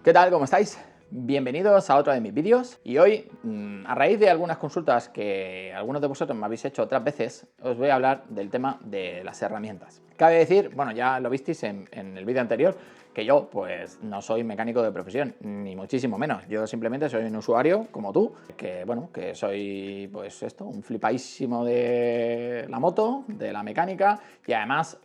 ¿Qué tal? ¿Cómo estáis? Bienvenidos a otro de mis vídeos y hoy, a raíz de algunas consultas que algunos de vosotros me habéis hecho otras veces, os voy a hablar del tema de las herramientas. Cabe decir, bueno, ya lo visteis en el vídeo anterior, que yo pues no soy mecánico de profesión, ni muchísimo menos. Yo simplemente soy un usuario como tú, que bueno, que soy pues esto, un flipadísimo de la moto, de la mecánica y además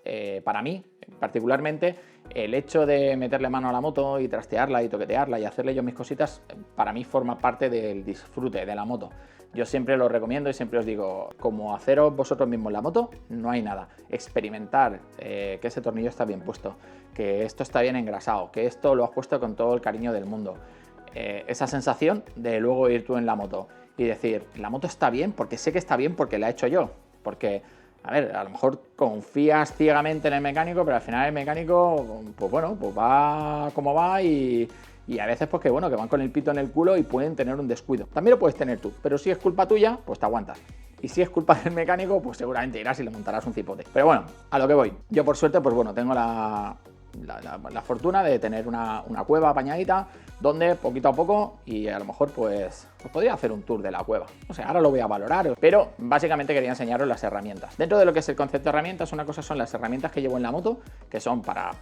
para mí particularmente el hecho de meterle mano a la moto y trastearla y toquetearla y hacerle yo mis cositas, para mí forma parte del disfrute de la moto. Yo siempre lo recomiendo y siempre os digo, como haceros vosotros mismos la moto, no hay nada. Experimentar que ese tornillo está bien puesto, que esto está bien engrasado, que esto lo has puesto con todo el cariño del mundo. Esa sensación de luego ir tú en la moto y decir, la moto está bien porque sé que está bien porque la he hecho yo, porque... A ver, a lo mejor confías ciegamente en el mecánico, pero al final el mecánico, pues bueno, pues va como va y a veces pues que bueno, que van con el pito en el culo y pueden tener un descuido. También lo puedes tener tú, pero si es culpa tuya, pues te aguantas. Y si es culpa del mecánico, pues seguramente irás y le montarás un cipote. Pero bueno, a lo que voy. Yo por suerte, pues bueno, tengo la fortuna de tener una cueva apañadita donde poquito a poco y a lo mejor pues podría hacer un tour de la cueva. O sea, ahora lo voy a valorar, pero básicamente quería enseñaros las herramientas. Dentro de lo que es el concepto de herramientas, una cosa son las herramientas que llevo en la moto, que son para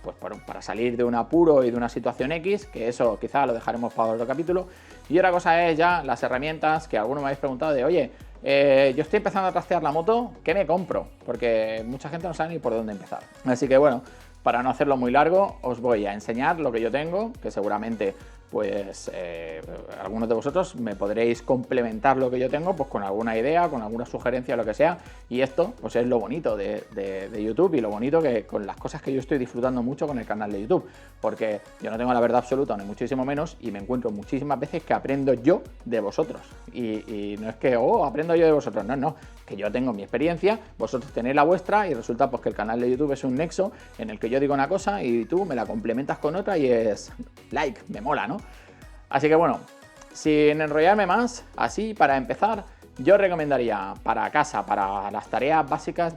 salir de un apuro y de una situación X, que eso quizá lo dejaremos para otro capítulo. Y otra cosa es ya las herramientas que algunos me habéis preguntado de, oye, yo estoy empezando a trastear la moto, ¿qué me compro? Porque mucha gente no sabe ni por dónde empezar. Así que bueno, para no hacerlo muy largo, os voy a enseñar lo que yo tengo, que seguramente pues algunos de vosotros me podréis complementar lo que yo tengo pues con alguna idea, con alguna sugerencia, lo que sea. Y esto pues es lo bonito de YouTube y lo bonito que con las cosas que yo estoy disfrutando mucho con el canal de YouTube. Porque yo no tengo la verdad absoluta, ni muchísimo menos, y me encuentro muchísimas veces que aprendo yo de vosotros. Y no es que, aprendo yo de vosotros, no, que yo tengo mi experiencia, vosotros tenéis la vuestra y resulta pues que el canal de YouTube es un nexo en el que yo digo una cosa y tú me la complementas con otra y es like, me mola, ¿no? Así que bueno, sin enrollarme más, así para empezar, yo recomendaría para casa, para las tareas básicas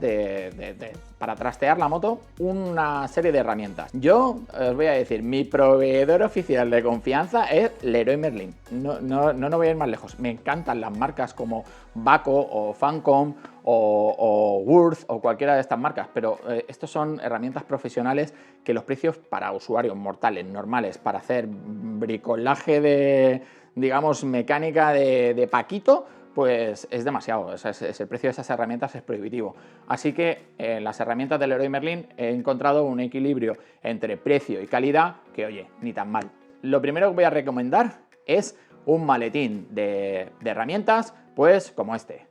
para trastear la moto, una serie de herramientas. Yo os voy a decir, mi proveedor oficial de confianza es Leroy Merlin. No voy a ir más lejos. Me encantan las marcas como Baco o Fancom o Worth o cualquiera de estas marcas, pero estos son herramientas profesionales que los precios para usuarios mortales, normales, para hacer bricolaje de, digamos, mecánica de Paquito, pues es demasiado. O sea, el precio de esas herramientas es prohibitivo. Así que en las herramientas del Leroy Merlin he encontrado un equilibrio entre precio y calidad que, oye, ni tan mal. Lo primero que voy a recomendar es un maletín de herramientas, pues como este.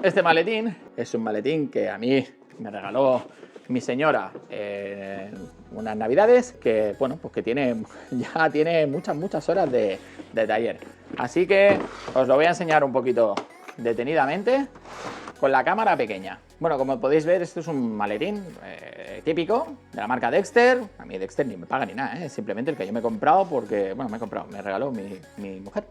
Este maletín es un maletín que a mí me regaló mi señora unas navidades, que bueno, pues que ya tiene muchas horas de taller. Así que os lo voy a enseñar un poquito detenidamente con la cámara pequeña. Bueno, como podéis ver, este es un maletín típico de la marca Dexter. A mí Dexter ni me paga ni nada, es simplemente el que yo me he comprado porque, bueno, me regaló mi mujer.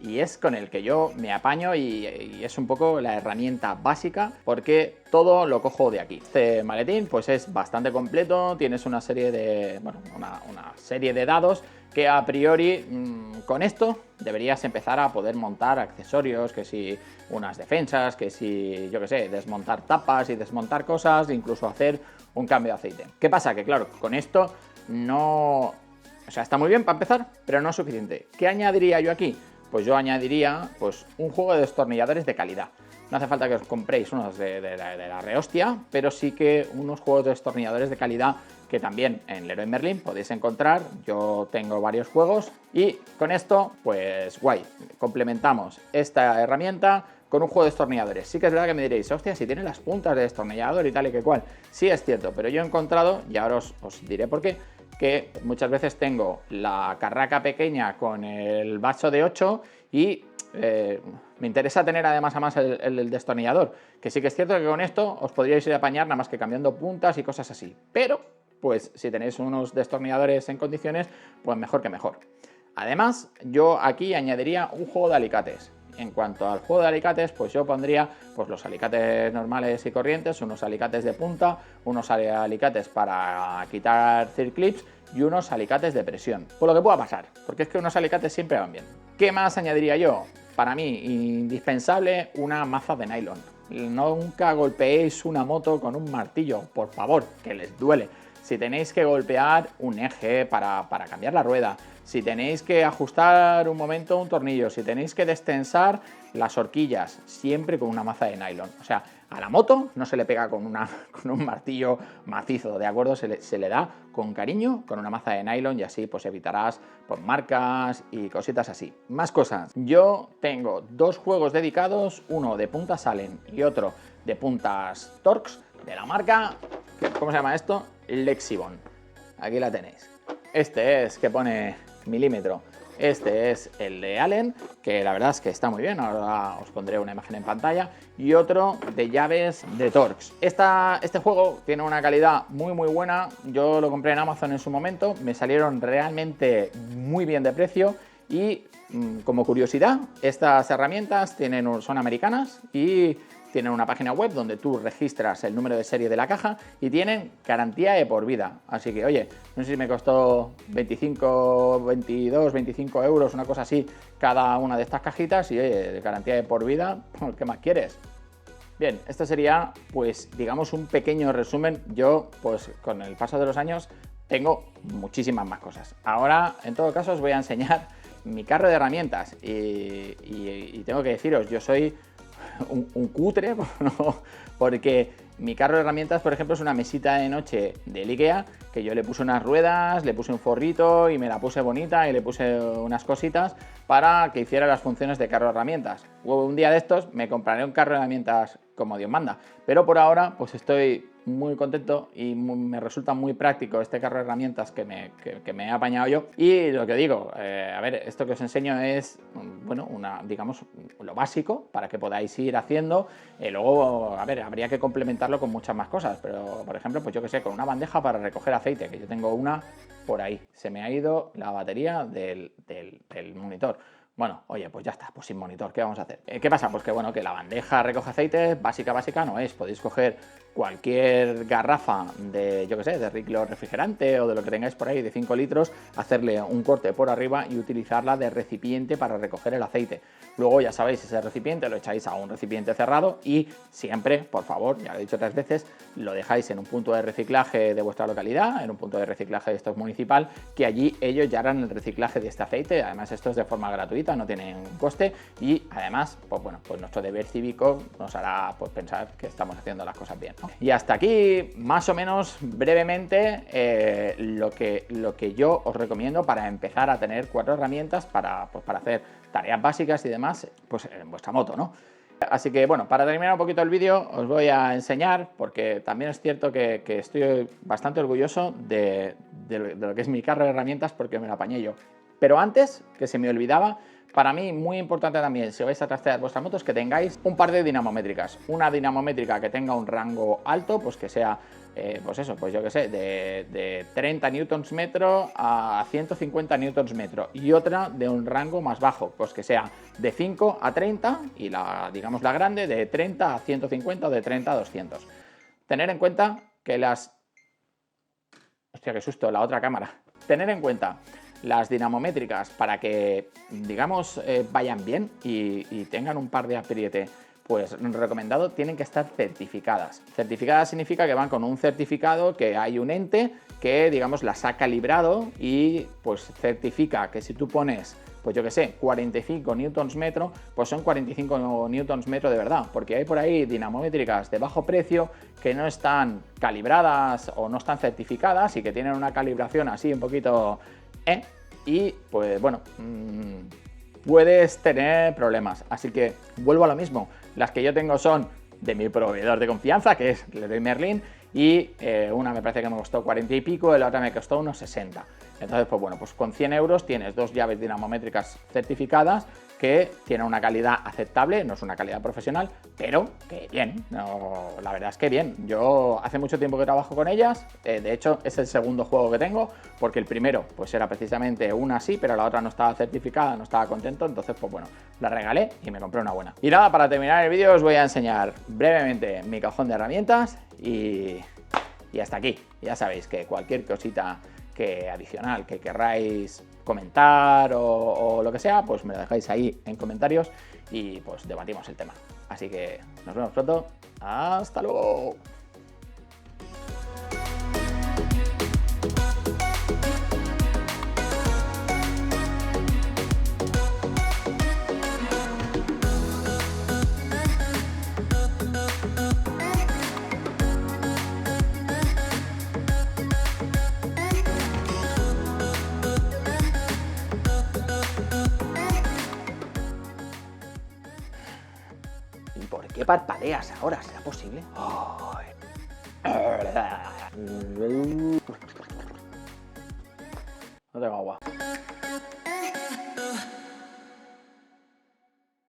Y es con el que yo me apaño y es un poco la herramienta básica porque todo lo cojo de aquí. Este maletín pues es bastante completo, tienes una serie de, bueno, una serie de dados que a priori con esto deberías empezar a poder montar accesorios, que si unas defensas, que si, yo qué sé, desmontar tapas y desmontar cosas, incluso hacer un cambio de aceite. ¿Qué pasa? Que claro, con esto no... O sea, está muy bien para empezar, pero no es suficiente. ¿Qué añadiría yo aquí? Pues yo añadiría pues un juego de destornilladores de calidad. No hace falta que os compréis unos de la rehostia, pero sí que unos juegos de destornilladores de calidad que también en Leroy Merlin podéis encontrar. Yo tengo varios juegos y con esto, pues guay, complementamos esta herramienta con un juego de destornilladores. Sí que es verdad que me diréis, hostia, si tiene las puntas de destornillador y tal y que cual. Sí es cierto, pero yo he encontrado, y ahora os diré por qué, que muchas veces tengo la carraca pequeña con el bacho de 8 y me interesa tener además el destornillador, que sí que es cierto que con esto os podríais ir a apañar nada más que cambiando puntas y cosas así, pero pues si tenéis unos destornilladores en condiciones, pues mejor que mejor. Además, yo aquí añadiría un juego de alicates. En cuanto al juego de alicates, pues yo pondría pues los alicates normales y corrientes, unos alicates de punta, unos alicates para quitar circlips y unos alicates de presión. Por lo que pueda pasar, porque es que unos alicates siempre van bien. ¿Qué más añadiría yo? Para mí, indispensable, una maza de nylon. Nunca golpeéis una moto con un martillo, por favor, que les duele. Si tenéis que golpear un eje para cambiar la rueda, si tenéis que ajustar un momento un tornillo, si tenéis que destensar las horquillas, siempre con una maza de nylon. O sea, a la moto no se le pega con un martillo macizo, ¿de acuerdo? Se le da con cariño, con una maza de nylon, y así pues evitarás pues, marcas y cositas así. Más cosas. Yo tengo dos juegos dedicados, uno de puntas Allen y otro de puntas Torx, de la marca, ¿cómo se llama esto? Lexibon. Aquí la tenéis. Este es, que pone milímetro. Este es el de Allen, que la verdad es que está muy bien, ahora os pondré una imagen en pantalla, y otro de llaves de Torx. Este juego tiene una calidad muy buena, yo lo compré en Amazon en su momento, me salieron realmente muy bien de precio y como curiosidad, estas herramientas son americanas y tienen una página web donde tú registras el número de serie de la caja y tienen garantía de por vida. Así que, oye, no sé si me costó 25, 22, 25 euros, una cosa así, cada una de estas cajitas y, oye, garantía de por vida, ¿qué más quieres? Bien, esto sería, pues, digamos, un pequeño resumen. Yo, pues, con el paso de los años, tengo muchísimas más cosas. Ahora, en todo caso, os voy a enseñar mi carro de herramientas y tengo que deciros, yo soy un cutre, porque mi carro de herramientas, por ejemplo, es una mesita de noche del IKEA que yo le puse unas ruedas, le puse un forrito y me la puse bonita y le puse unas cositas para que hiciera las funciones de carro de herramientas. Un día de estos me compraré un carro de herramientas como Dios manda, pero por ahora pues estoy muy contento y me resulta muy práctico este carro de herramientas que me he apañado yo. Y lo que digo, a ver, esto que os enseño es, bueno, digamos, lo básico para que podáis ir haciendo. Luego, a ver, habría que complementarlo con muchas más cosas, pero por ejemplo, pues yo que sé, con una bandeja para recoger aceite, que yo tengo una por ahí. Se me ha ido la batería del monitor. Bueno, oye, pues ya está, pues sin monitor, ¿qué vamos a hacer? ¿Qué pasa? Pues que bueno, que la bandeja recoge aceite, básica no es. Podéis coger cualquier garrafa de, yo qué sé, de líquido refrigerante o de lo que tengáis por ahí de 5 litros, hacerle un corte por arriba y utilizarla de recipiente para recoger el aceite. Luego, ya sabéis, ese recipiente lo echáis a un recipiente cerrado y siempre, por favor, ya lo he dicho 3 veces, lo dejáis en un punto de reciclaje de vuestra localidad, en un punto de reciclaje de estos municipal, que allí ellos ya harán el reciclaje de este aceite. Además, esto es de forma gratuita, no tiene un coste y además, pues bueno, pues nuestro deber cívico nos hará pues pensar que estamos haciendo las cosas bien, ¿no? Y hasta aquí, más o menos brevemente, lo que yo os recomiendo para empezar a tener 4 herramientas para hacer tareas básicas y demás, pues en vuestra moto, ¿no? Así que bueno, para terminar un poquito el vídeo os voy a enseñar, porque también es cierto que estoy bastante orgulloso de lo que es mi carro de herramientas, porque me lo apañé yo. Pero antes, que se me olvidaba, para mí muy importante también, si vais a trastear vuestras motos, que tengáis un par de dinamométricas. Una dinamométrica que tenga un rango alto, pues que sea, pues eso, pues yo que sé, de 30 newtons metro a 150 newtons metro. Y otra de un rango más bajo, pues que sea de 5 a 30 y digamos la grande de 30 a 150 o de 30 a 200. Tener en cuenta que Hostia, qué susto, la otra cámara. Tener en cuenta las dinamométricas para que, digamos, vayan bien y tengan un par de apriete, pues recomendado, tienen que estar certificadas. Certificadas significa que van con un certificado, que hay un ente que, digamos, las ha calibrado y pues certifica que si tú pones, pues yo que sé, 45 newtons metro, pues son 45 newtons metro de verdad, porque hay por ahí dinamométricas de bajo precio que no están calibradas o no están certificadas y que tienen una calibración así un poquito... y pues bueno, puedes tener problemas. Así que vuelvo a lo mismo. Las que yo tengo son de mi proveedor de confianza, que es Leroy Merlin, y una me parece que me costó 40 y pico y la otra me costó unos 60. Entonces, pues bueno, pues con 100 euros tienes 2 llaves dinamométricas certificadas que tienen una calidad aceptable, no es una calidad profesional, pero que bien, no, la verdad es que bien. Yo hace mucho tiempo que trabajo con ellas, de hecho es el segundo juego que tengo, porque el primero pues era precisamente una así, pero la otra no estaba certificada, no estaba contento, entonces pues bueno, la regalé y me compré una buena. Y nada, para terminar el vídeo os voy a enseñar brevemente mi cajón de herramientas y hasta aquí. Ya sabéis que cualquier cosita que adicional que querráis comentar o lo que sea, pues me lo dejáis ahí en comentarios y pues debatimos el tema. Así que nos vemos pronto. ¡Hasta luego! ¿Y por qué parpadeas ahora? ¿Será posible? Ay. No tengo agua.